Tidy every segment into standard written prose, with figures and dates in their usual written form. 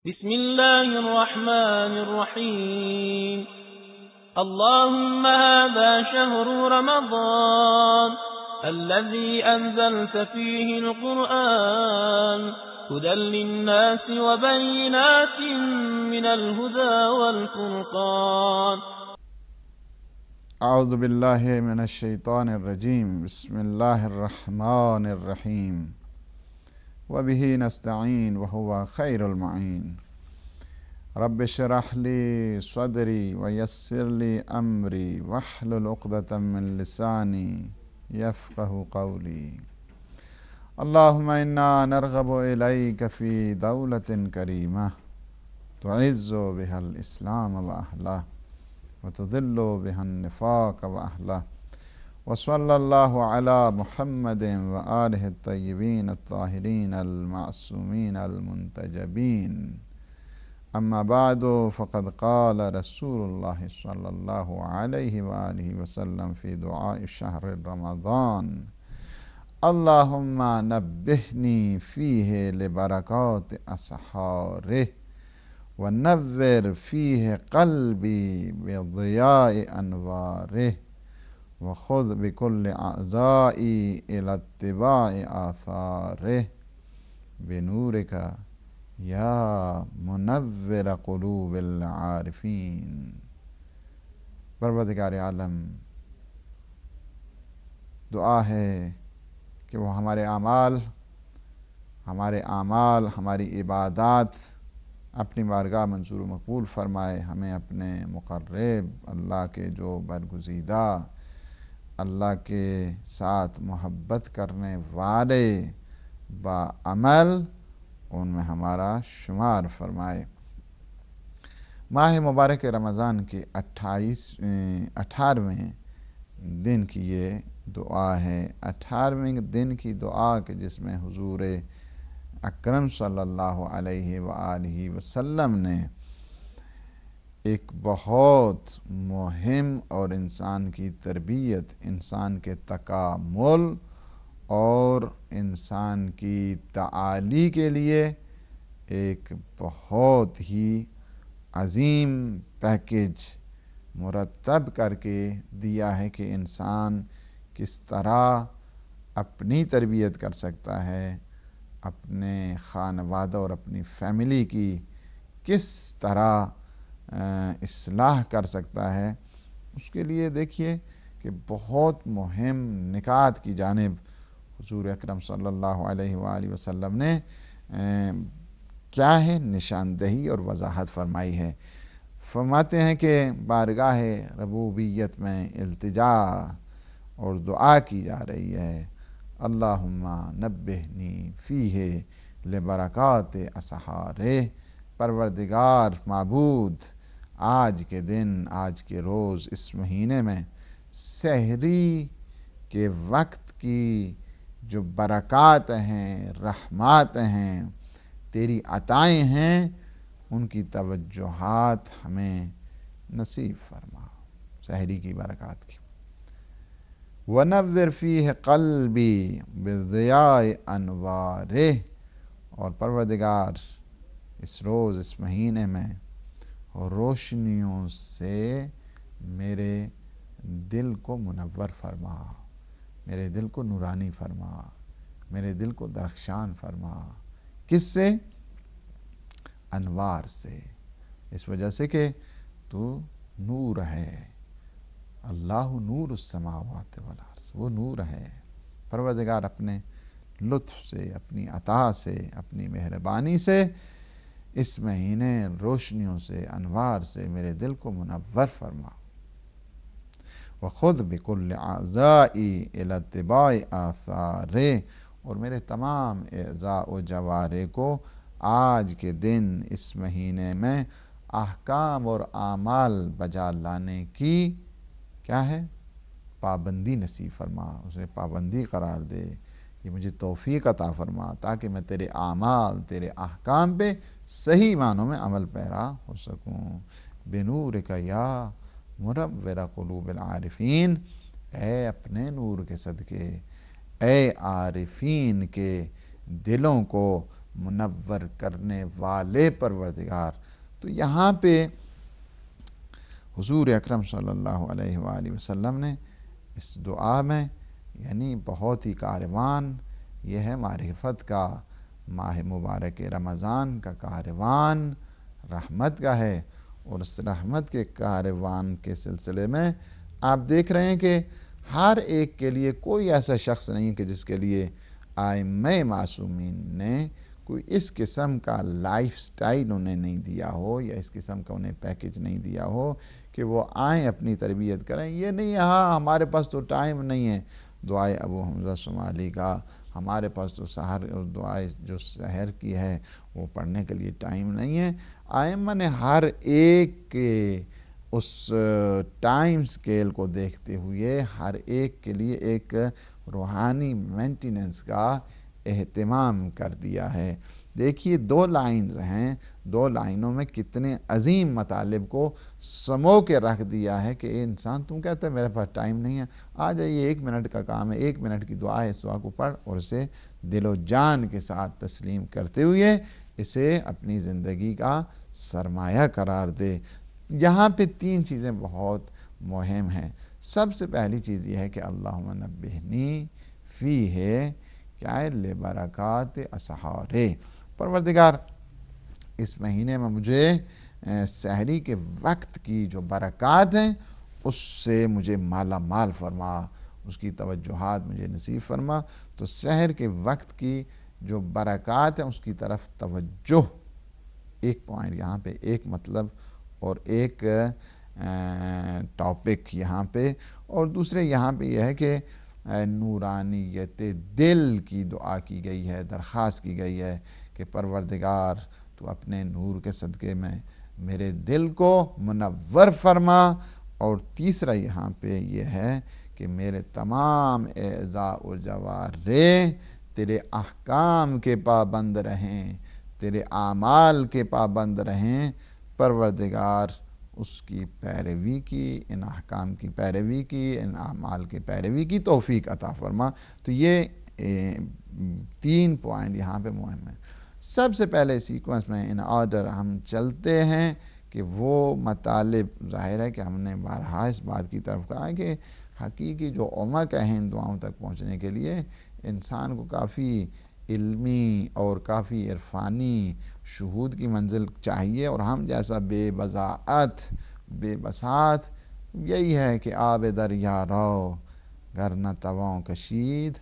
بسم الله الرحمن الرحيم. اللهم هذا شهر رمضان الذي أنزلت فيه القرآن هدى للناس وبينات من الهدى والفرقان. أعوذ بالله من الشيطان الرجيم. بسم الله الرحمن الرحيم. وبه نستعين وهو خير المعين. رب اشرح لي صدري ويسر لي أمري واحلل عقدة من لساني يفقه قولي. اللهم إنا نرغب إليك في دولة كريمة تعز بها الإسلام وأهله وتذل بها النفاق وأهله. وصلى الله على محمد وآله الطيبين الطاهرين المعصومين المنتجبين. أما بعد، فقد قال رسول الله صلى الله عليه وآله وسلم في دعاء شهر رمضان: اللهم نبهني فيه لبركات أسحاره ونور فيه قلبي بضياء أنواره وخذ بكل أعزائي إلى اتباع آثاره بنورك یا منور قلوب العارفین۔ پروردگار عالم، دعا ہے کہ وہ ہمارے اعمال ہماری عبادات اپنی بارگاہ منظور و مقبول فرمائے، ہمیں اپنے مقرب اللہ کے جو برگزیدہ اللہ کے ساتھ محبت کرنے والے با عمل ان میں ہمارا شمار فرمائے۔ ماہ مبارک رمضان کے 18ویں دن کی یہ دعا ہے، 18ویں دن کی دعا کہ جس میں حضور اکرم صلی اللہ علیہ وآلہ وسلم نے ایک بہت مہم اور انسان کی تربیت، انسان کے تکامل اور انسان کی تعالی کے لیے ایک بہت ہی عظیم پیکیج مرتب کر کے دیا ہے کہ انسان کس طرح اپنی تربیت کر سکتا ہے، اپنے خانوادہ اور اپنی فیملی کی کس طرح اصلاح کر سکتا ہے۔ اس کے لیے دیکھیے کہ بہت مہم نکات کی جانب حضور اکرم صلی اللہ علیہ وآلہ وسلم نے کیا ہے نشاندہی اور وضاحت فرمائی ہے۔ فرماتے ہیں کہ بارگاہ ربوبیت میں التجا اور دعا کی جا رہی ہے: اللہم نبہنی فیہ لبرکات اسحارہ۔ پروردگار معبود، آج کے دن، آج کے روز، اس مہینے میں سحری کے وقت کی جو برکات ہیں، رحمات ہیں، تیری عطائیں ہیں، ان کی توجہات ہمیں نصیب فرما، سحری کی برکات کی۔ وَنَوِّرْ فِيهِ قَلْبِي بِضِيَاءِ أَنْوَارِهِ۔ اور پروردگار اس روز، اس مہینے میں روشنیوں سے میرے دل کو منور فرما، میرے دل کو نورانی فرما، میرے دل کو درخشان فرما۔ کس سے؟ انوار سے، اس وجہ سے کہ تو نور ہے۔ اللہ نور السماوات والارض، وہ نور ہے۔ پروردگار اپنے لطف سے، اپنی عطا سے، اپنی مہربانی سے اس مہینے روشنیوں سے، انوار سے میرے دل کو منور فرما۔ وَخُذْ بِكُلِّ أَعْضَائِي إِلَى اتِّبَاعِ آثَارِهِ۔ اور میرے تمام اعضاء و جوارح کو آج کے دن، اس مہینے میں احکام اور اعمال بجا لانے کی کیا ہے؟ پابندی نصیب فرما، اسے پابندی قرار دے، یہ مجھے توفیق عطا فرما تاکہ میں تیرے اعمال، تیرے احکام پہ صحیح معنوں میں عمل پیرا ہو سکوں۔ بنورک یا منور قلوب العارفین۔ اے اپنے نور کے صدقے، اے عارفین کے دلوں کو منور کرنے والے پروردگار۔ تو یہاں پہ حضور اکرم صلی اللہ علیہ وآلہ وسلم نے اس دعا میں یعنی بہت ہی کاروان، یہ ہے معرفت کا ماہ مبارک رمضان کا کاروان رحمت کا ہے، اور اس رحمت کے کاروان کے سلسلے میں آپ دیکھ رہے ہیں کہ ہر ایک کے لیے کوئی ایسا شخص نہیں کہ جس کے لیے ائمہ معصومین نے کوئی اس قسم کا لائف سٹائل انہیں نہیں دیا ہو، یا اس قسم کا انہیں پیکج نہیں دیا ہو کہ وہ آئیں اپنی تربیت کریں۔ یہ نہیں ہاں ہمارے پاس تو ٹائم نہیں ہے دعائے ابو حمزہ صومالی کا، ہمارے پاس تو سحر اور دعائے جو سحر کی ہے وہ پڑھنے کے لیے ٹائم نہیں ہے۔ ائمہ نے ہر ایک کے اس ٹائم سکیل کو دیکھتے ہوئے ہر ایک کے لیے ایک روحانی مینٹیننس کا اہتمام کر دیا ہے۔ دیکھیے 2 لائنز ہیں، 2 لائنوں میں کتنے عظیم مطالب کو سمو کے رکھ دیا ہے کہ انسان تم کہتا ہے میرے پاس ٹائم نہیں ہے، آ جائیے 1 منٹ کا کام ہے، 1 منٹ کی دعا ہے، اس دعا کو پڑھ اور اسے دل و جان کے ساتھ تسلیم کرتے ہوئے اسے اپنی زندگی کا سرمایہ قرار دے۔ یہاں پہ 3 چیزیں بہت مہم ہیں۔ سب سے پہلی چیز یہ ہے کہ اللہم نبہنی فی ہے کیا ہے لبرکات اسحار، پروردگار اس مہینے میں مجھے سحری کے وقت کی جو برکات ہیں اس سے مجھے مالا مال فرما، اس کی توجہات مجھے نصیب فرما۔ تو سحر کے وقت کی جو برکات ہیں اس کی طرف توجہ، ایک پوائنٹ یہاں پہ، ایک مطلب اور ایک ٹاپک یہاں پہ، اور دوسرے یہاں پہ یہ ہے کہ نورانیت دل کی دعا کی گئی ہے، درخواست کی گئی ہے کہ پروردگار تو اپنے نور کے صدقے میں میرے دل کو منور فرما، اور تیسرا یہاں پہ یہ ہے کہ میرے تمام اعضاء و جوارح تیرے احکام کے پابند رہیں، تیرے اعمال کے پابند رہیں، پروردگار اس کی پیروی کی، ان احکام کی پیروی کی، ان اعمال کی پیروی کی توفیق عطا فرما۔ تو یہ 3 پوائنٹ یہاں پہ مہم ہے۔ سب سے پہلے سیکوینس میں ان آرڈر ہم چلتے ہیں کہ وہ مطالب، ظاہر ہے کہ ہم نے بارہا اس بات کی طرف کہا کہ حقیقی جو عمق ہے ان دعاؤں تک پہنچنے کے لیے انسان کو کافی علمی اور کافی عرفانی شہود کی منزل چاہیے، اور ہم جیسا بے بضاعت بے بساط یہی ہے کہ آب دریا رو گر نہ تواں کشید،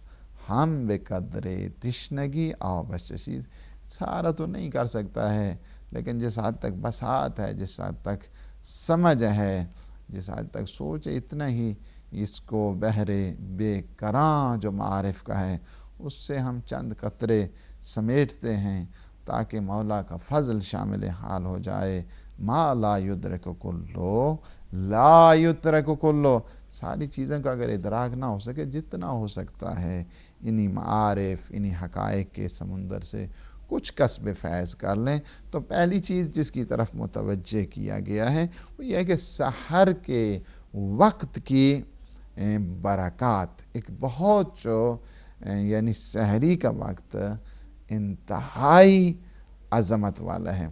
ہم بے قدر تشنگی آب چشید۔ سارا تو نہیں کر سکتا ہے، لیکن جس حد تک بساط ہے، جس حد تک سمجھ ہے، جس حد تک سوچ ہے، اتنا ہی اس کو بحر بے کراں جو معارف کا ہے اس سے ہم چند قطرے سمیٹتے ہیں تاکہ مولا کا فضل شامل حال ہو جائے۔ ما لا یدرک کلو لا یترک کلو، ساری چیزیں کا اگر ادراک نہ ہو سکے، جتنا ہو سکتا ہے انہی معارف، انہی حقائق کے سمندر سے کچھ کسب فیض کر لیں۔ تو پہلی چیز جس کی طرف متوجہ کیا گیا ہے وہ یہ ہے کہ سحر کے وقت کی برکات، ایک بہت یعنی سحری کا وقت انتہائی عظمت والا ہے۔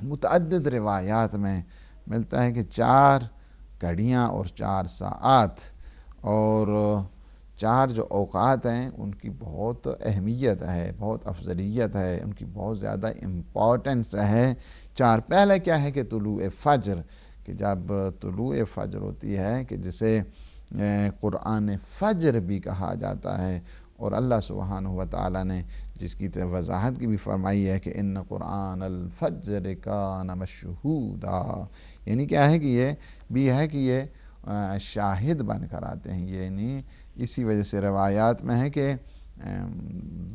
متعدد روایات میں ملتا ہے کہ 4 گھڑیاں اور 4 ساعات اور 4 جو اوقات ہیں ان کی بہت اہمیت ہے، بہت افضلیت ہے، ان کی بہت زیادہ امپورٹنس ہے۔ 4 پہلے کیا ہے کہ طلوع فجر، کہ جب طلوع فجر ہوتی ہے کہ جسے قرآن فجر بھی کہا جاتا ہے، اور اللہ سبحانہ وتعالی نے جس کی وضاحت کی بھی فرمائی ہے کہ ان قرآن الفجر کان مشہودا، یعنی کیا ہے کہ یہ بھی ہے کہ یہ شاہد بن کر آتے ہیں، یعنی اسی وجہ سے روایات میں ہے کہ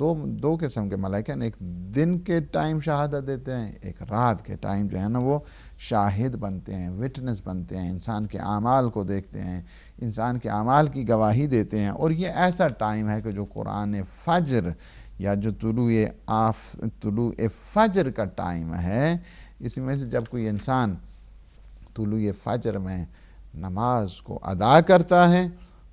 دو قسم کے ملائکہ ہیں، ایک دن کے ٹائم شہادت دیتے ہیں، ایک رات کے ٹائم جو ہے نا وہ شاہد بنتے ہیں، وٹنس بنتے ہیں، انسان کے اعمال کو دیکھتے ہیں، انسان کے اعمال کی گواہی دیتے ہیں۔ اور یہ ایسا ٹائم ہے کہ جو قرآن فجر یا جو طلوع فجر کا ٹائم ہے، اس میں سے جب کوئی انسان طلوع فجر میں نماز کو ادا کرتا ہے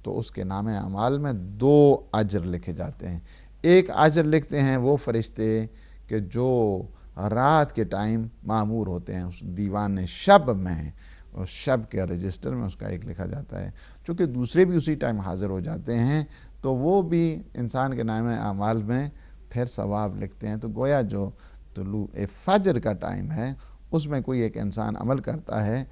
تو اس کے نام اعمال میں 2 اجر لکھے جاتے ہیں۔ ایک اجر لکھتے ہیں وہ فرشتے کہ جو رات کے ٹائم معمور ہوتے ہیں اس دیوان شب میں، اس شب کے رجسٹر میں اس کا ایک لکھا جاتا ہے، چونکہ دوسرے بھی اسی ٹائم حاضر ہو جاتے ہیں تو وہ بھی انسان کے نام اعمال میں پھر ثواب لکھتے ہیں۔ تو گویا جو طلوع فجر کا ٹائم ہے اس میں کوئی ایک انسان عمل کرتا ہے،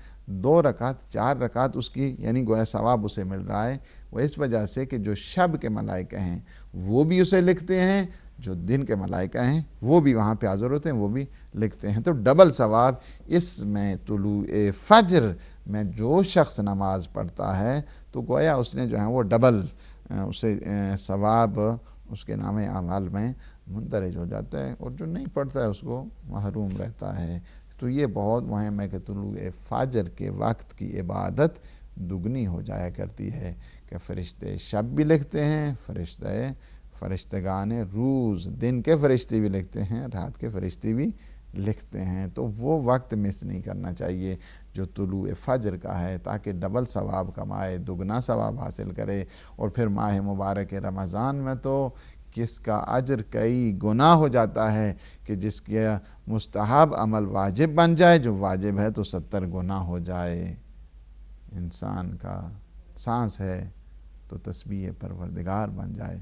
2 رکعت 4 رکعت اس کی یعنی گویا ثواب اسے مل رہا ہے، وہ اس وجہ سے کہ جو شب کے ملائکہ ہیں وہ بھی اسے لکھتے ہیں، جو دن کے ملائکہ ہیں وہ بھی وہاں پہ حاضر ہوتے ہیں، وہ بھی لکھتے ہیں۔ تو ڈبل ثواب اس میں طلوع فجر میں جو شخص نماز پڑھتا ہے تو گویا اس نے جو ہے وہ ڈبل اسے ثواب اس کے نام اعمال میں مندرج ہو جاتا ہے، اور جو نہیں پڑھتا ہے اس کو محروم رہتا ہے۔ تو یہ بہت مہم ہے کہ طلوع فجر کے وقت کی عبادت دگنی ہو جایا کرتی ہے، کہ فرشتے شب بھی لکھتے ہیں، فرشتگان روز، دن کے فرشتے بھی لکھتے ہیں، رات کے فرشتے بھی لکھتے ہیں۔ تو وہ وقت مس نہیں کرنا چاہیے جو طلوع فجر کا ہے، تاکہ ڈبل ثواب کمائے، دگنا ثواب حاصل کرے۔ اور پھر ماہ مبارک رمضان میں تو کس کا اجر کئی گنا ہو جاتا ہے، کہ جس کے مستحب عمل واجب بن جائے، جو واجب ہے تو 70 گنا ہو جائے۔ انسان کا سانس ہے تو تسبیح پروردگار بن جائے،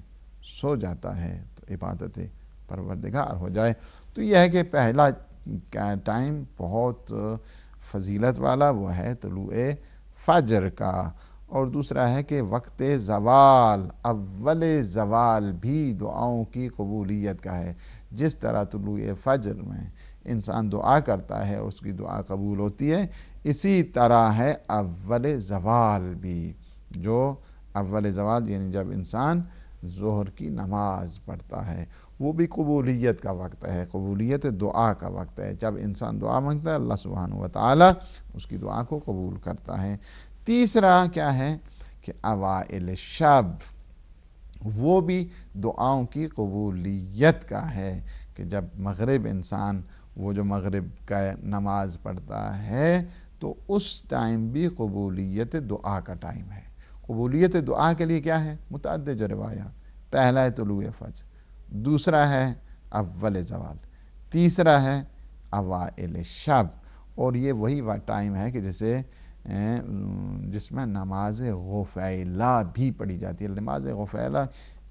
سو جاتا ہے تو عبادت پروردگار ہو جائے۔ تو یہ ہے کہ پہلا ٹائم بہت فضیلت والا وہ ہے طلوع فجر کا، اور دوسرا ہے کہ وقت زوال، اول زوال بھی دعاؤں کی قبولیت کا ہے۔ جس طرح طلوع فجر میں انسان دعا کرتا ہے اس کی دعا قبول ہوتی ہے، اسی طرح ہے اول زوال بھی، جو اول زوال یعنی جب انسان ظہر کی نماز پڑھتا ہے، وہ بھی قبولیت کا وقت ہے، قبولیت دعا کا وقت ہے۔ جب انسان دعا مانگتا ہے اللہ سبحانہ وتعالی اس کی دعا کو قبول کرتا ہے۔ تیسرا کیا ہے کہ اوائل شب، وہ بھی دعاؤں کی قبولیت کا ہے، کہ جب مغرب انسان وہ جو مغرب کا نماز پڑھتا ہے تو اس ٹائم بھی قبولیت دعا کا ٹائم ہے۔ قبولیت دعا کے لیے کیا ہے؟ متعدد جو روایات، پہلا ہے طلوع فجر، دوسرا ہے اول زوال، تیسرا ہے اوائل شب، اور یہ وہی ٹائم ہے کہ جس میں نماز غفیلہ بھی پڑھی جاتی ہے۔ نماز غفیلہ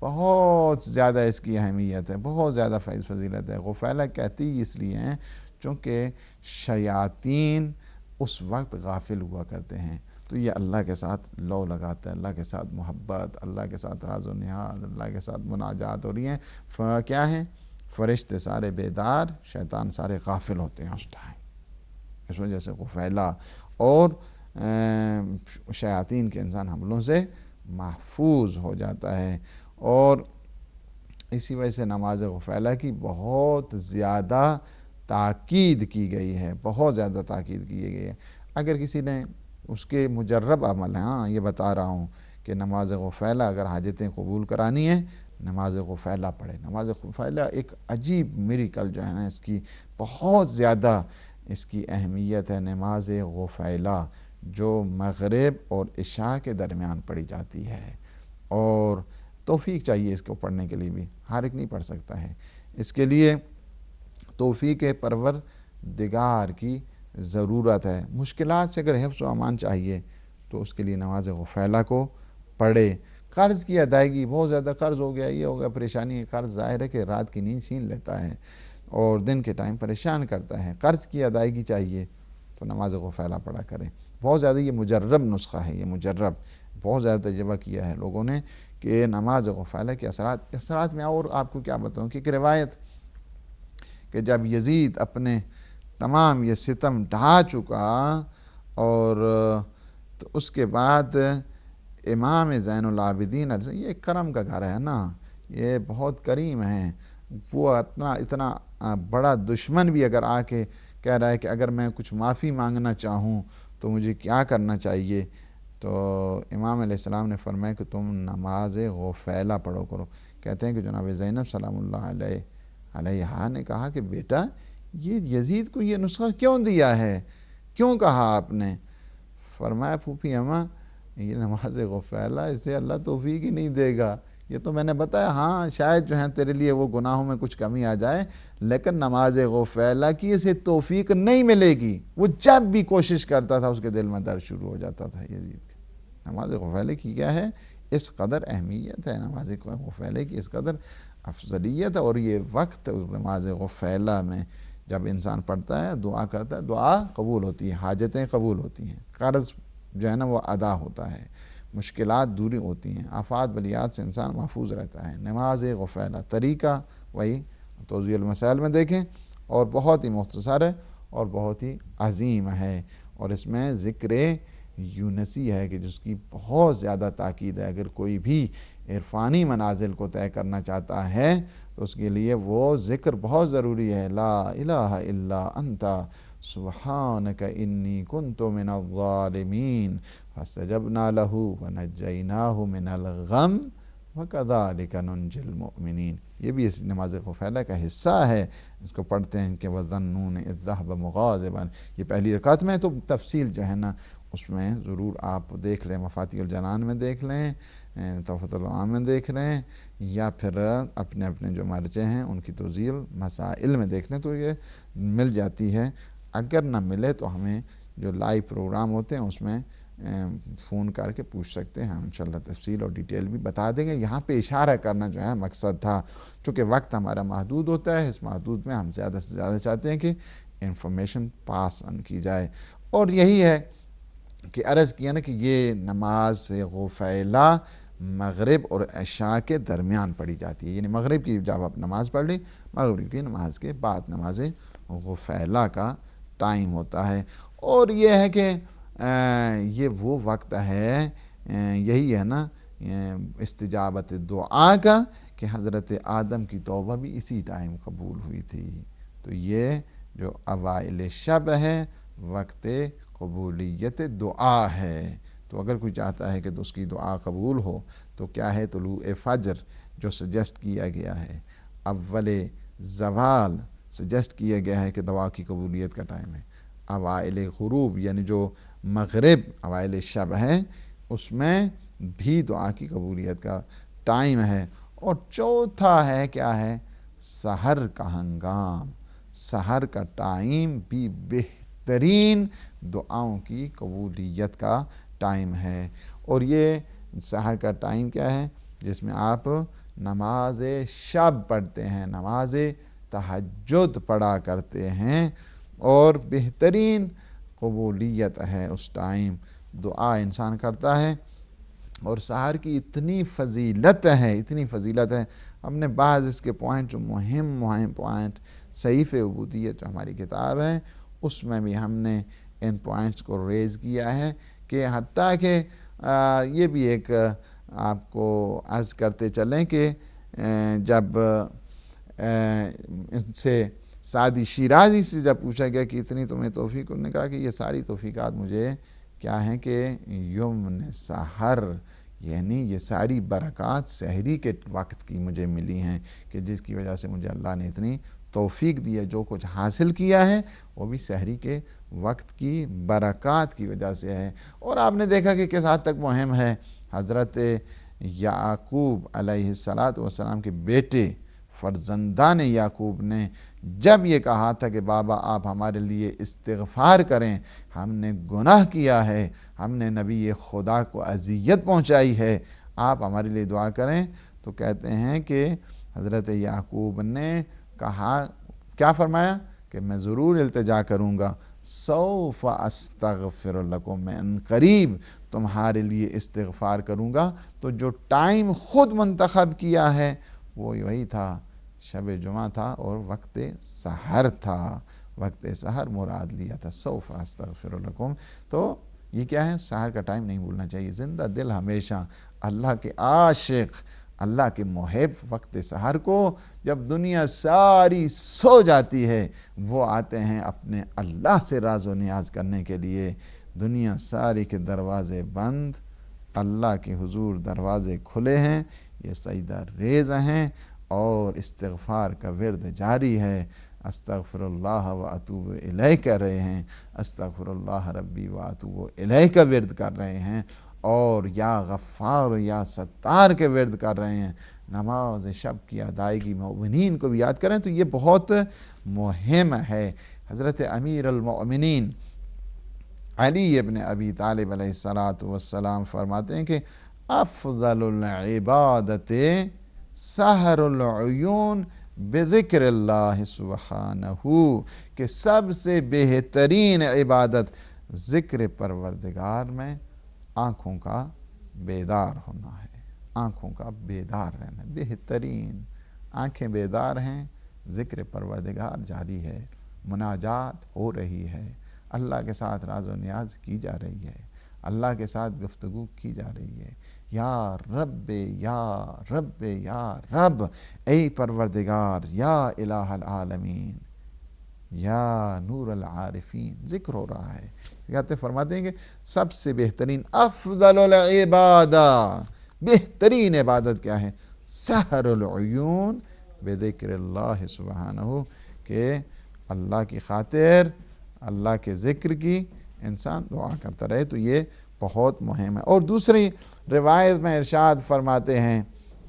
بہت زیادہ اس کی اہمیت ہے، بہت زیادہ فضیلت ہے۔ غفیلہ کہتی اس لیے ہیں چونکہ شیاطین اس وقت غافل ہوا کرتے ہیں، تو یہ اللہ کے ساتھ لو لگاتا ہے، اللہ کے ساتھ محبت، اللہ کے ساتھ راز و نیاز، اللہ کے ساتھ مناجات ہو رہی ہیں۔ کیا ہیں؟ فرشتے سارے بیدار، شیطان سارے غافل ہوتے ہیں اس ٹائم، اس وجہ سے غفیلہ، اور شیاطین کے انسان حملوں سے محفوظ ہو جاتا ہے۔ اور اسی وجہ سے نماز غفیلہ کی بہت زیادہ تاکید کی گئی ہے، بہت زیادہ تاکید کی گئی ہے۔ اگر کسی نے اس کے مجرب عمل، ہاں یہ بتا رہا ہوں کہ نماز غفیلہ اگر حاجتیں قبول کرانی ہیں نماز غفیلہ پڑھے۔ نماز غفیلہ ایک عجیب میریکل جو ہے نا، اس کی بہت زیادہ اس کی اہمیت ہے۔ نماز غفیلہ جو مغرب اور عشاء کے درمیان پڑھی جاتی ہے، اور توفیق چاہیے اس کو پڑھنے کے لیے بھی، ہر ایک نہیں پڑھ سکتا ہے، اس کے لیے توفیق پروردگار کی ضرورت ہے۔ مشکلات سے اگر حفظ و امان چاہیے تو اس کے لیے نماز غفیلہ کو پڑھے۔ قرض کی ادائیگی، بہت زیادہ قرض ہو گیا، یہ ہو گیا، پریشانی ہے، قرض ظاہر ہے کہ رات کی نیند چھین لیتا ہے اور دن کے ٹائم پریشان کرتا ہے، قرض کی ادائیگی چاہیے تو نماز غفیلہ پڑھا کریں۔ بہت زیادہ یہ مجرب نسخہ ہے، یہ مجرب بہت زیادہ تجربہ کیا ہے لوگوں نے کہ نماز غفیلہ کے اثرات میں، اور آپ کو کیا بتاؤں کہ ایک روایت کہ جب یزید اپنے تمام یہ ستم ڈھا چکا، اور تو اس کے بعد امام زین العابدین، یہ کرم کا گھر ہے نا، یہ بہت کریم ہیں، وہ اتنا بڑا دشمن بھی اگر آ کے کہہ رہا ہے کہ اگر میں کچھ معافی مانگنا چاہوں تو مجھے کیا کرنا چاہیے، تو امام علیہ السلام نے فرمایا کہ تم نماز غفیلہ پڑھو کرو۔ کہتے ہیں کہ جناب زینب سلام اللہ علیہا نے کہا کہ بیٹا یہ یزید کو یہ نسخہ کیوں دیا ہے، کیوں کہا آپ نے؟ فرمایا پھوپھی اماں، یہ نماز غفیلہ، اسے اللہ توفیق ہی نہیں دے گا یہ تو میں نے بتایا ہاں شاید جو ہے تیرے لیے وہ گناہوں میں کچھ کمی آ جائے، لیکن نماز غفیلہ کی اسے توفیق نہیں ملے گی۔ وہ جب بھی کوشش کرتا تھا اس کے دل میں درد شروع ہو جاتا تھا یزید کے۔ نماز غفیلہ کی کیا ہے، اس قدر اہمیت ہے نماز غفیلہ کی، اس قدر افضلیت ہے، اور یہ وقت نماز غفیلہ میں جب انسان پڑھتا ہے دعا کرتا ہے، دعا قبول ہوتی ہے، حاجتیں قبول ہوتی ہیں، قرض جو ہے نا وہ ادا ہوتا ہے، مشکلات دوری ہوتی ہیں، آفات بلیات سے انسان محفوظ رہتا ہے۔ نماز غفیلہ طریقہ وہی توضیح المسائل میں دیکھیں، اور بہت ہی مختصر ہے اور بہت ہی عظیم ہے، اور اس میں ذکر یونسی ہے کہ جس کی بہت زیادہ تاکید ہے۔ اگر کوئی بھی عرفانی منازل کو طے کرنا چاہتا ہے تو اس کے لیے وہ ذکر بہت ضروری ہے، لا الہ الا انت سبحانک انی کنت من الظالمین فاستجبنا لہ ونجیناہ من الغم وکذالک ننجی المؤمنین۔ یہ بھی اس نماز غفیلہ کا حصہ ہے، اس کو پڑھتے ہیں کہ وَظَنُّونِ اذ ذَهَبَ مُغَاضِبًا۔ یہ پہلی رکعت میں تو تفصیل جو ہے نا اس میں ضرور آپ دیکھ لیں، مفاتیح الجنان میں دیکھ لیں، تحفۃ العام میں دیکھ لیں، یا پھر اپنے اپنے جو مرجع ہیں ان کی توضیح مسائل میں دیکھ لیں تو یہ مل جاتی ہے۔ اگر نہ ملے تو ہمیں جو لائیو پروگرام ہوتے ہیں اس میں فون کر کے پوچھ سکتے ہیں، ہم انشاءاللہ تفصیل اور ڈیٹیل بھی بتا دیں گے۔ یہاں پہ اشارہ کرنا جو ہے مقصد تھا، چونکہ وقت ہمارا محدود ہوتا ہے، اس محدود میں ہم زیادہ سے زیادہ چاہتے ہیں کہ انفارمیشن پاس آن کی جائے، اور یہی ہے کہ عرض کیا نا کہ یہ نماز غفیلہ مغرب اور عشاء کے درمیان پڑھی جاتی ہے، یعنی مغرب کی جب آپ نماز پڑھ لی، مغرب کی نماز کے بعد نماز غفیلہ کا ٹائم ہوتا ہے۔ اور یہ ہے کہ یہ وہ وقت ہے، یہی ہے نا استجابت دعا کا، کہ حضرت آدم کی توبہ بھی اسی ٹائم قبول ہوئی تھی۔ تو یہ جو اوائل شب ہے وقت قبولیت دعا ہے، تو اگر کوئی چاہتا ہے کہ اس کی دعا قبول ہو تو کیا ہے، طلوع فجر جو سجسٹ کیا گیا ہے، اول زوال سجسٹ کیا گیا ہے کہ دعا کی قبولیت کا ٹائم ہے، اوائل غروب یعنی جو مغرب اوائل شب ہے اس میں بھی دعا کی قبولیت کا ٹائم ہے، اور چوتھا ہے کیا ہے، سحر کا ہنگام، سحر کا ٹائم بھی بہترین دعاؤں کی قبولیت کا ٹائم ہے۔ اور یہ سحر کا ٹائم کیا ہے، جس میں آپ نماز شب پڑھتے ہیں، نماز تہجد پڑھا کرتے ہیں، اور بہترین قبولیت ہے اس ٹائم، دعا انسان کرتا ہے، اور سحر کی اتنی فضیلت ہے، اتنی فضیلت ہے۔ ہم نے بعض اس کے پوائنٹ جو مہم پوائنٹ، صحیفہ عبودیت جو ہماری کتاب ہے اس میں بھی ہم نے ان پوائنٹس کو ریز کیا ہے، کہ حتیٰ کہ یہ بھی ایک آپ کو عرض کرتے چلیں کہ جب ان سے سعدی شیرازی سے جب پوچھا گیا کہ اتنی تمہیں توفیق، انہوں نے کہا کہ یہ ساری توفیقات مجھے کیا ہیں کہ یمن سحر، یعنی یہ ساری برکات سحری کے وقت کی مجھے ملی ہیں، کہ جس کی وجہ سے مجھے اللہ نے اتنی توفیق دی ہے، جو کچھ حاصل کیا ہے وہ بھی سحری کے وقت کی برکات کی وجہ سے ہے۔ اور آپ نے دیکھا کہ کس حد تک مہم ہے، حضرت یعقوب علیہ السلام کے بیٹے فرزندان یعقوب نے جب یہ کہا تھا کہ بابا آپ ہمارے لیے استغفار کریں، ہم نے گناہ کیا ہے، ہم نے نبی خدا کو اذیت پہنچائی ہے، آپ ہمارے لیے دعا کریں، تو کہتے ہیں کہ حضرت یعقوب نے کہا، کیا فرمایا کہ میں ضرور التجا کروں گا، سوف استغفر لکم، میں ان قریب تمہارے لیے استغفار کروں گا۔ تو جو ٹائم خود منتخب کیا ہے وہ یہی تھا، شب جمعہ تھا اور وقت سحر تھا، وقت سحر مراد لیا تھا، سوف استغفر لکم۔ تو یہ کیا ہے، سحر کا ٹائم نہیں بھولنا چاہیے، زندہ دل ہمیشہ اللہ کے عاشق، اللہ کے محب وقت سحر کو، جب دنیا ساری سو جاتی ہے وہ آتے ہیں اپنے اللہ سے راز و نیاز کرنے کے لیے، دنیا ساری کے دروازے بند، اللہ کے حضور دروازے کھلے ہیں، یہ سجدہ ریز ہیں اور استغفار کا ورد جاری ہے، استغفر اللہ و اتوب الیہ کر رہے ہیں، استغفر اللہ ربی و اتوب الیہ کا ورد کر رہے ہیں، اور یا غفار یا ستار کے ورد کر رہے ہیں، نماز شب کی ادائیگی مومنین کو بھی یاد کریں، تو یہ بہت مہم ہے۔ حضرت امیر المؤمنین علی ابن ابی طالب علیہ السلام فرماتے ہیں کہ افضل العبادت سحر العیون بذکر اللہ سبحانہ، کہ سب سے بہترین عبادت ذکر پروردگار میں آنکھوں کا بیدار ہونا ہے، آنکھوں کا بیدار رہنا، بہترین آنکھیں بیدار ہیں، ذکر پروردگار جاری ہے، مناجات ہو رہی ہے، اللہ کے ساتھ راز و نیاز کی جا رہی ہے، اللہ کے ساتھ گفتگو کی جا رہی ہے، یا رب یا رب یا رب، اے پروردگار، یا الہ العالمین، یا نور العارفین، ذکر ہو رہا ہے۔ کہتے فرماتے ہیں کہ سب سے بہترین افضل العبادہ، بہترین عبادت کیا ہے؟ سحر العیون بذکر اللہ سبحانہ، کہ اللہ کی خاطر، اللہ کے ذکر کی انسان دعا کرتا رہے، تو یہ بہت مہم ہے۔ اور دوسری روایت میں ارشاد فرماتے ہیں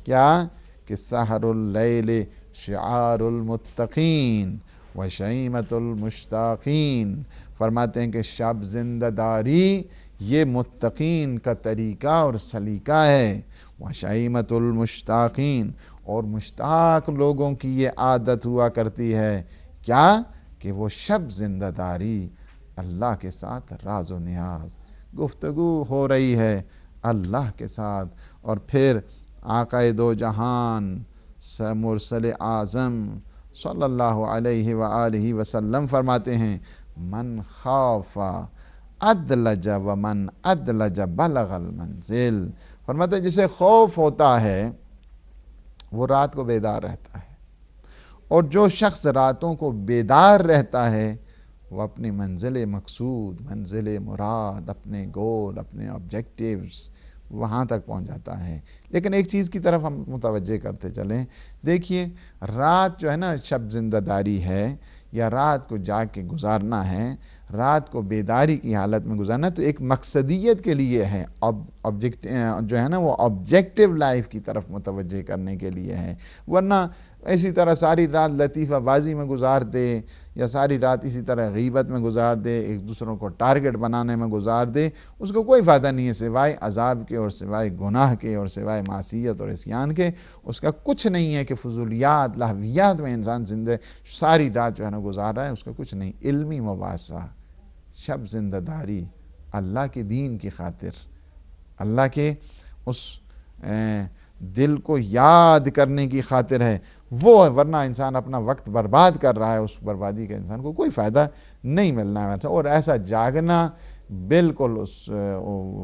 کیا کہ سحر اللیل شعار المتقین وشیمت المشتاقین، فرماتے ہیں کہ شب زندہ داری یہ متقین کا طریقہ اور سلیقہ ہے، وشیمت المشتاقین، اور مشتاق لوگوں کی یہ عادت ہوا کرتی ہے کیا کہ وہ شب زندہ داری اللہ کے ساتھ راز و نیاز، گفتگو ہو رہی ہے اللہ کے ساتھ، اور پھر آقا دو جہان مرسل اعظم صلی اللہ علیہ وآلہ وسلم فرماتے ہیں من خاف ادلج ومن ادلج بلغ المنزل، فرماتے ہیں جسے خوف ہوتا ہے وہ رات کو بیدار رہتا ہے، اور جو شخص راتوں کو بیدار رہتا ہے وہ اپنی منزل مقصود، منزل مراد، اپنے گول، اپنے آبجیکٹیوز، وہاں تک پہنچ جاتا ہے۔ لیکن ایک چیز کی طرف ہم متوجہ کرتے چلیں، دیکھیے رات جو ہے نا شب زندہ داری ہے، یا رات کو جاگ کے گزارنا ہے، رات کو بیداری کی حالت میں گزارنا، تو ایک مقصدیت کے لیے ہے، آبجیکٹ جو ہے نا وہ آبجیکٹیو لائف کی طرف متوجہ کرنے کے لیے ہے، ورنہ اسی طرح ساری رات لطیفہ بازی میں گزار دے، یا ساری رات اسی طرح غیبت میں گزار دے، ایک دوسروں کو ٹارگٹ بنانے میں گزار دے، اس کو کوئی فائدہ نہیں ہے سوائے عذاب کے، اور سوائے گناہ کے، اور سوائے معصیت اور عصیان کے، اس کا کچھ نہیں ہے کہ فضولیات لہویات میں انسان زندہ ساری رات جو ہے نا گزار رہا ہے، اس کا کچھ نہیں۔ علمی مباحثہ، شب زندہ داری اللہ کے دین کی خاطر، اللہ کے اس دل کو یاد کرنے کی خاطر ہے وہ، ورنہ انسان اپنا وقت برباد کر رہا ہے، اس بربادی کا انسان کو کوئی فائدہ نہیں ملنا ہے۔ اور ایسا جاگنا بالکل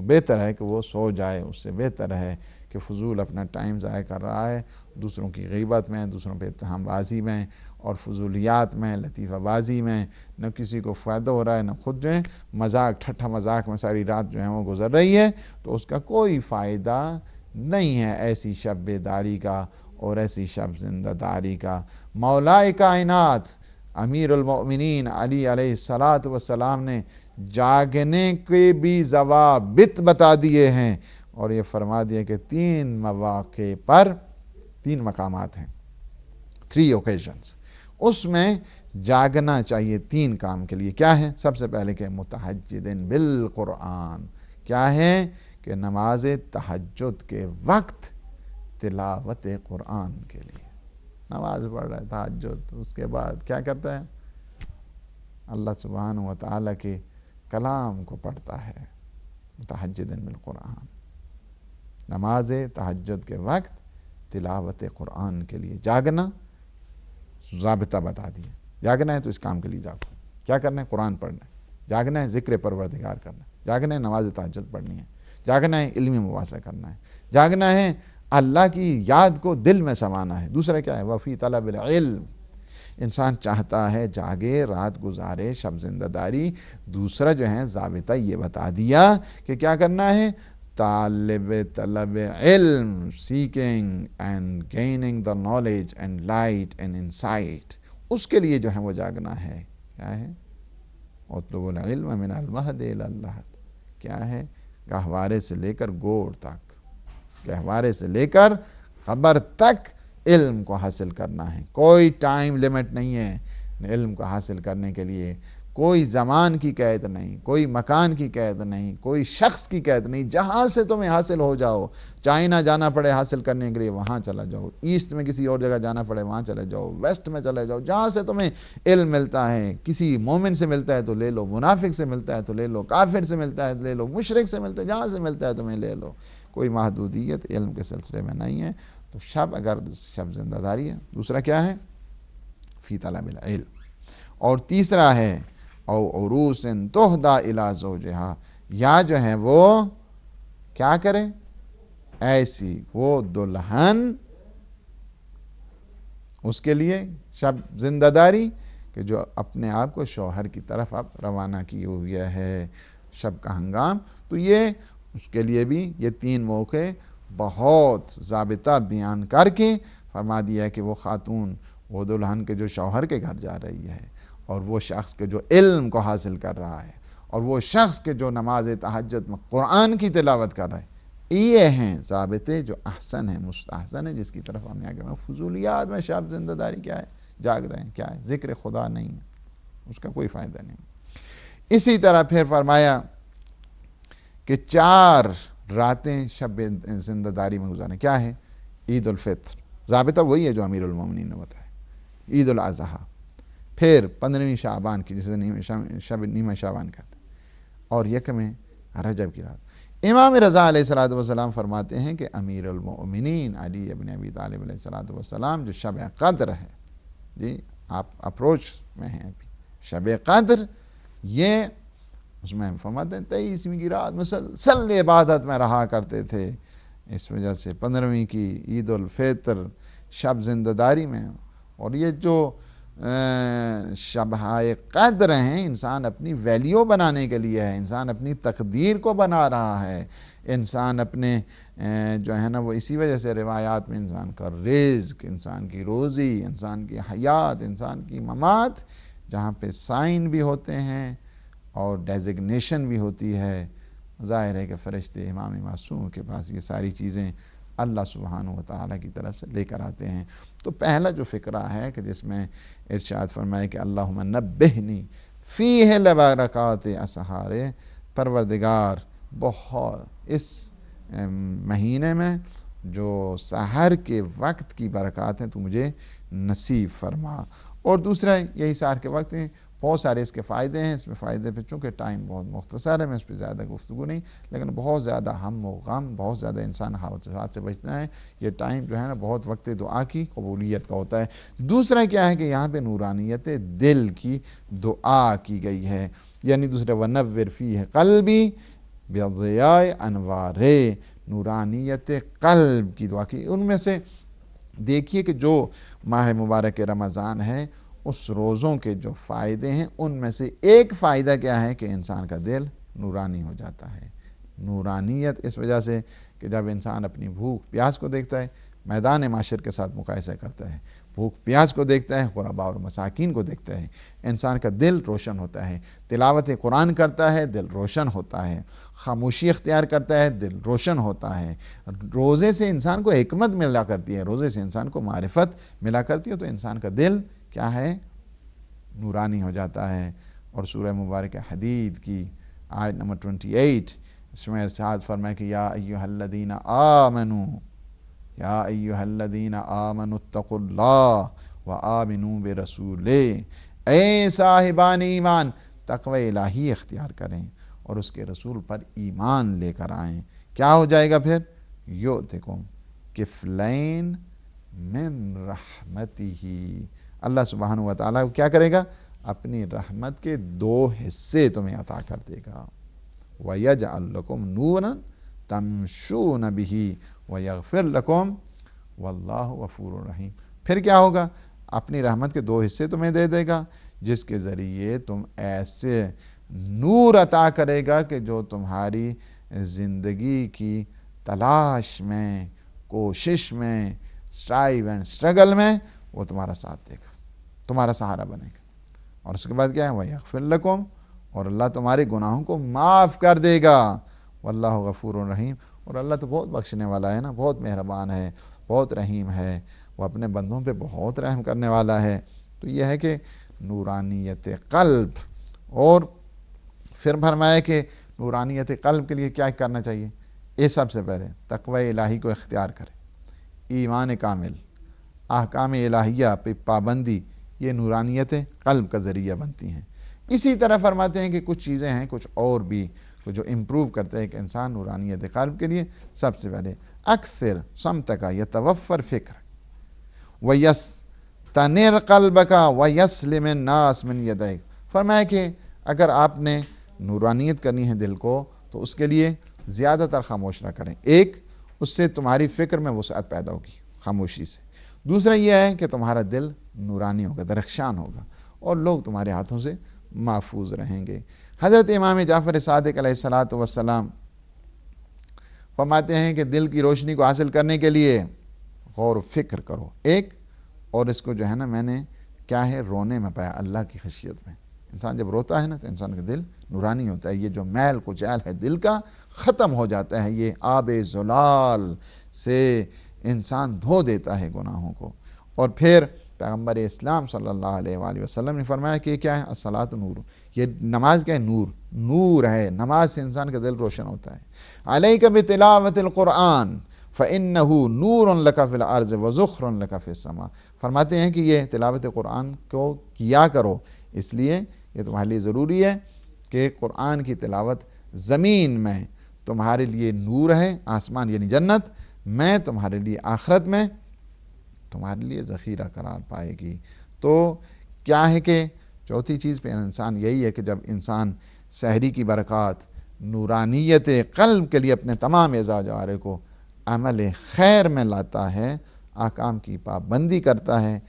بہتر ہے کہ وہ سو جائے، اس سے بہتر ہے کہ فضول اپنا ٹائم ضائع کر رہا ہے دوسروں کی غیبت میں، دوسروں پہ اتہام بازی میں، اور فضولیات میں، لطیفہ بازی میں، نہ کسی کو فائدہ ہو رہا ہے، نہ خود جو ہے مذاق، ٹھٹھا مذاق میں ساری رات جو ہے وہ گزر رہی ہے، تو اس کا کوئی فائدہ نہیں ہے ایسی شب بیداری کا اور ایسی شب زندہ داری کا۔ مولائے کائنات امیر المؤمنین علی علیہ السلام نے جاگنے کے بھی ضوابط بتا دیے ہیں، اور یہ فرما دیا کہ 3 مواقع پر 3 مقامات ہیں، 3 اوکیشنز، اس میں جاگنا چاہیے 3 کام کے لیے۔ کیا ہے؟ سب سے پہلے کہ متہجدن بالقرآن، کیا ہے کہ نماز تہجد کے وقت تلاوت قرآن کے لیے نماز پڑھ رہا ہے تہجد، اس کے بعد کیا کرتا ہے؟ اللہ سبحانہ و تعالیٰ کے کلام کو پڑھتا ہے، متہجدن بالقرآن، نماز تہجد کے وقت تلاوت قرآن کے لیے جاگنا، ضابطہ بتا دیا۔ جاگنا ہے تو اس کام کے لیے جاگو، کیا کرنا ہے؟ قرآن پڑھنا ہے، جاگنا ہے ذکر پروردگار کرنا ہے، جاگنا ہے نماز تہجد پڑھنی ہے، جاگنا ہے علمی مباحثہ کرنا ہے، جاگنا ہے اللہ کی یاد کو دل میں سمانا ہے۔ دوسرا کیا ہے؟ وفی طلب العلم، انسان چاہتا ہے جاگے، رات گزارے، شب زندہ داری۔ دوسرا جو ہے ضابطہ یہ بتا دیا کہ کیا کرنا ہے؟ طلب علم، seeking and gaining the knowledge and light and insight، اس کے لیے جو ہے وہ جاگنا ہے۔ کیا ہے؟ اطلب العلم من المہد الی اللحد، کیا ہے؟ گہوارے سے لے کر گور تک، گہوارے سے لے کر قبر تک علم کو حاصل کرنا ہے۔ کوئی ٹائم لیمٹ نہیں ہے علم کو حاصل کرنے کے لیے، کوئی زمان کی قید نہیں، کوئی مکان کی قید نہیں، کوئی شخص کی قید نہیں۔ جہاں سے تمہیں حاصل ہو جاؤ، چائنا جانا پڑے حاصل کرنے کے لیے وہاں چلا جاؤ، ایسٹ میں کسی اور جگہ جانا پڑے وہاں چلے جاؤ، ویسٹ میں چلے جاؤ، جہاں سے تمہیں علم ملتا ہے، کسی مومن سے ملتا ہے تو لے لو، منافق سے ملتا ہے تو لے لو، کافر سے ملتا ہے تو لے لو، مشرک سے ملتا ہے، جہاں سے ملتا ہے تمہیں لے لو، کوئی محدودیت علم کے سلسلے میں نہیں ہے۔ تو شب اگر شب زندہ داری ہے۔ دوسرا کیا ہے؟ فی طلب العلم۔ اور تیسرا ہے او عروس تہدی الی زوجہا، یا جو ہے وہ کیا کرے؟ ایسی وہ دلہن اس کے لیے شب زندہ داری کہ جو اپنے آپ کو شوہر کی طرف اب روانہ کی ہوئی ہے شب کا ہنگام، تو یہ اس کے لیے بھی یہ تین موقع بہت ضابطہ بیان کر کے فرما دیا ہے کہ وہ خاتون، وہ دلہن کے جو شوہر کے گھر جا رہی ہے، اور وہ شخص کے جو علم کو حاصل کر رہا ہے، اور وہ شخص کے جو نماز تہجد میں قرآن کی تلاوت کر رہا ہے، یہ ہیں ضابطے جو احسن ہیں، مستحسن ہیں، جس کی طرف ہم نے آگے میں فضولیات میں شب زندہ داری کیا ہے؟ جاگ رہے ہیں، کیا ہے؟ ذکر خدا نہیں ہے، اس کا کوئی فائدہ نہیں۔ اسی طرح پھر فرمایا کہ 4 راتیں شب زندہ داری میں گزاریں۔ کیا ہے؟ عید الفطر، ضابطہ وہی ہے جو امیر المومنین نے بتایا، عید الاضحیٰ، پھر 15ویں شعبان کی جسے شب نیمہ شعبان کہتے ہیں، اور یکم رجب کی رات۔ امام رضا علیہ السلام فرماتے ہیں کہ امیر المؤمنین علی ابن ابی طالب علیہ السلام جو شب قدر ہے، جی آپ اپروچ میں ہیں ابھی، شب قدر یہ اس میں فرماتے ہیں 23ویں کی رات مسلسل عبادت میں رہا کرتے تھے، اس وجہ سے 15ویں کی عید الفطر شب زندہ داری میں۔ اور یہ جو شبہائے قدر ہیں، انسان اپنی ویلیو بنانے کے لیے ہے، انسان اپنی تقدیر کو بنا رہا ہے، انسان اپنے جو ہے نا وہ اسی وجہ سے روایات میں انسان کا رزق، انسان کی روزی، انسان کی حیات، انسان کی ممات، جہاں پہ سائن بھی ہوتے ہیں اور ڈیزگنیشن بھی ہوتی ہے، ظاہر ہے کہ فرشتے امام معصوم کے پاس یہ ساری چیزیں اللہ سبحانہ وتعالی کی طرف سے لے کر آتے ہیں۔ تو پہلا جو فقرہ ہے کہ جس میں ارشاد فرمائے کہ اللہم نبہنی فیہ لبرکات اسحار، پروردگار بہت اس مہینے میں جو سحر کے وقت کی برکات ہیں تو مجھے نصیب فرما۔ اور دوسرا یہی سحر کے وقت ہیں، بہت سارے اس کے فائدے ہیں، اس میں فائدے پہ چونکہ ٹائم بہت مختصر ہے میں اس پہ زیادہ گفتگو نہیں، لیکن بہت زیادہ ہم و غم، بہت زیادہ انسان حادثات سے بچنا ہے، یہ ٹائم جو ہے نا بہت وقت دعا کی قبولیت کا ہوتا ہے۔ دوسرا کیا ہے کہ یہاں پہ نورانیت دل کی دعا کی گئی ہے، یعنی دوسرا وَنَوِّرْ فِيهِ قَلْبِي بِضِيَاءِ أَنْوَارِ، نورانیت قلب کی دعا کی۔ ان میں سے دیکھیے کہ جو ماہ مبارک رمضان ہے اس روزوں کے جو فائدے ہیں ان میں سے ایک فائدہ کیا ہے کہ انسان کا دل نورانی ہو جاتا ہے۔ نورانیت اس وجہ سے کہ جب انسان اپنی بھوک پیاس کو دیکھتا ہے، میدان معاشر کے ساتھ مقایسہ کرتا ہے، بھوک پیاس کو دیکھتا ہے، غرباء اور مساکین کو دیکھتا ہے، انسان کا دل روشن ہوتا ہے، تلاوت قرآن کرتا ہے دل روشن ہوتا ہے، خاموشی اختیار کرتا ہے دل روشن ہوتا ہے، روزے سے انسان کو حکمت ملا کرتی ہے، روزے سے انسان کو معرفت ملا کرتی ہے، تو انسان کا دل کیا ہے؟ نورانی ہو جاتا ہے۔ اور سورہ مبارک حدید کی آیت نمبر 28 اس میں ارشاد فرمائے کہ یا ایھا الذین آمنوا، یا ایھا الذین آمنوا اتقوا اللہ وآمنوا برسولہ، اے صاحبان ایمان تقوی الہی اختیار کریں اور اس کے رسول پر ایمان لے کر آئیں۔ کیا ہو جائے گا پھر؟ یؤتکم کفلین من رحمتہ، اللہ سبحانہ وتعالیٰ کیا کرے گا؟ اپنی رحمت کے 2 حصے تمہیں عطا کر دے گا۔ وَيَجْعَلْ لَكُمْ نُورًا تَمْشُونَ بِهِ وَيَغْفِرْ لَكُمْ وَاللَّهُ غَفُورٌ رَحِيمٌ۔ پھر کیا ہوگا؟ اپنی رحمت کے 2 حصے تمہیں دے دے گا جس کے ذریعے تم ایسے نور عطا کرے گا کہ جو تمہاری زندگی کی تلاش میں، کوشش میں، اسٹرائیو اینڈ اسٹرگل میں وہ تمہارا ساتھ دے گا، تمہارا سہارا بنے گا۔ اور اس کے بعد کیا ہے؟ وَيَغْفِرْ لَكُمْ، اور اللہ تمہارے گناہوں کو معاف کر دے گا۔ واللہ غفور رحیم، اور اللہ تو بہت بخشنے والا ہے نا، بہت مہربان ہے، بہت رحیم ہے، وہ اپنے بندوں پہ بہت رحم کرنے والا ہے۔ تو یہ ہے کہ نورانیت قلب، اور پھر فرمایا کہ نورانیت قلب کے لیے کیا کرنا چاہیے؟ یہ سب سے پہلے تقوی الہی کو اختیار کرے، ایمان کامل، احکام الہیہ پہ پابندی، یہ نورانیت قلب کا ذریعہ بنتی ہیں۔ اسی طرح فرماتے ہیں کہ کچھ چیزیں ہیں کچھ اور بھی جو امپروو کرتے ہیں کہ انسان نورانیت قلب کے لیے سب سے پہلے اکثر صمتک یتوفر فکر ویستنر قلبک ویسلم الناس من یدیک۔ فرمایا کہ اگر آپ نے نورانیت کرنی ہے دل کو تو اس کے لیے زیادہ تر خاموش نہ کریں۔ ایک، اس سے تمہاری فکر میں وسعت پیدا ہوگی خاموشی سے۔ دوسرا یہ ہے کہ تمہارا دل نورانی ہوگا، درخشان ہوگا، اور لوگ تمہارے ہاتھوں سے محفوظ رہیں گے۔ حضرت امام جعفر صادق علیہ الصلاۃ والسلام فرماتے ہیں کہ دل کی روشنی کو حاصل کرنے کے لیے غور و فکر کرو، ایک، اور اس کو جو ہے نا میں نے کیا ہے رونے میں پایا، اللہ کی خشیت میں۔ انسان جب روتا ہے نا تو انسان کا دل نورانی ہوتا ہے، یہ جو میل کچیل ہے دل کا ختم ہو جاتا ہے، یہ آب زلال سے انسان دھو دیتا ہے گناہوں کو۔ اور پھر پیغمبر اسلام صلی اللہ علیہ وآلہ وسلم نے فرمایا کہ کیا ہے؟ الصلاۃ نور، یہ نماز کیا ہے؟ نور ہے، نماز سے انسان کا دل روشن ہوتا ہے۔ علیک بتلاوت القرآن فإنہ نور لک فی الارض وذخر لک فی السماء۔ فرماتے ہیں کہ یہ تلاوت قرآن کو کیا کرو، اس لیے یہ تمہارے لیے ضروری ہے کہ قرآن کی تلاوت زمین میں تمہارے لیے نور ہے، آسمان یعنی جنت میں تمہارے لیے آخرت میں تمہارے لیے ذخیرہ قرار پائے گی۔ تو کیا ہے کہ چوتھی چیز پہ انسان یہی ہے کہ جب انسان سحری کی برکات نورانیت قلب کے لیے اپنے تمام اعضاء جوارح کو عمل خیر میں لاتا ہے، احکام کی پابندی کرتا ہے،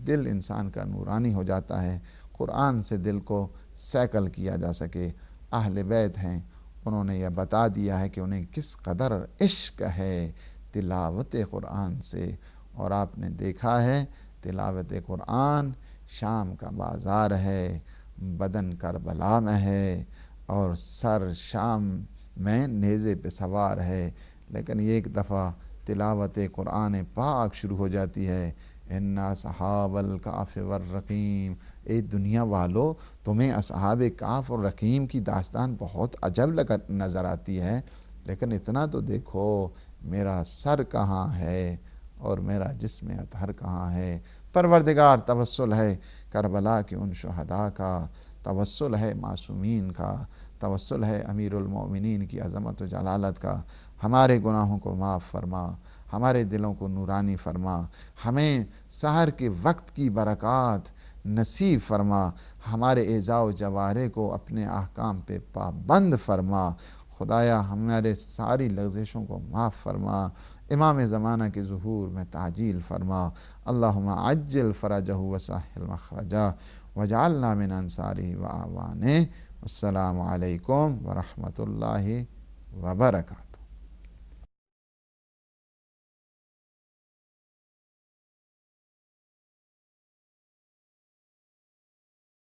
دل انسان کا نورانی ہو جاتا ہے۔ قرآن سے دل کو سیکل کیا جا سکے۔ اہل بیت ہیں، انہوں نے یہ بتا دیا ہے کہ انہیں کس قدر عشق ہے تلاوت قرآن سے، اور آپ نے دیکھا ہے تلاوت قرآن شام کا بازار ہے، بدن کربلا میں ہے، اور سر شام میں نیزے پہ سوار ہے، لیکن یہ ایک دفعہ تلاوت قرآن پاک شروع ہو جاتی ہے، اِنَّ أَصْحَابَ الْكَهْفِ وَالرَّقِيمِ، اے دنیا والو تمہیں اصحاب کہف اور رقیم کی داستان بہت عجب نظر آتی ہے، لیکن اتنا تو دیکھو میرا سر کہاں ہے اور میرا جسم اطہر کہاں ہے۔ پروردگار توسل ہے کربلا کے ان شہداء کا، توسل ہے معصومین کا، توسل ہے امیر المومنین کی عظمت و جلالت کا، ہمارے گناہوں کو معاف فرما، ہمارے دلوں کو نورانی فرما، ہمیں سحر کے وقت کی برکات نصیب فرما، ہمارے اعضاء و جوارح کو اپنے احکام پہ پابند فرما، خدایا ہمارے ساری لغزشوں کو معاف فرما، امام زمانہ کے ظہور میں تعجیل فرما، اللہم عجل فرجہ وسہل مخرجہ وجعلنا من انصارہ و اعوانہ۔ السلام علیکم ورحمۃ اللہ وبرکاتہ۔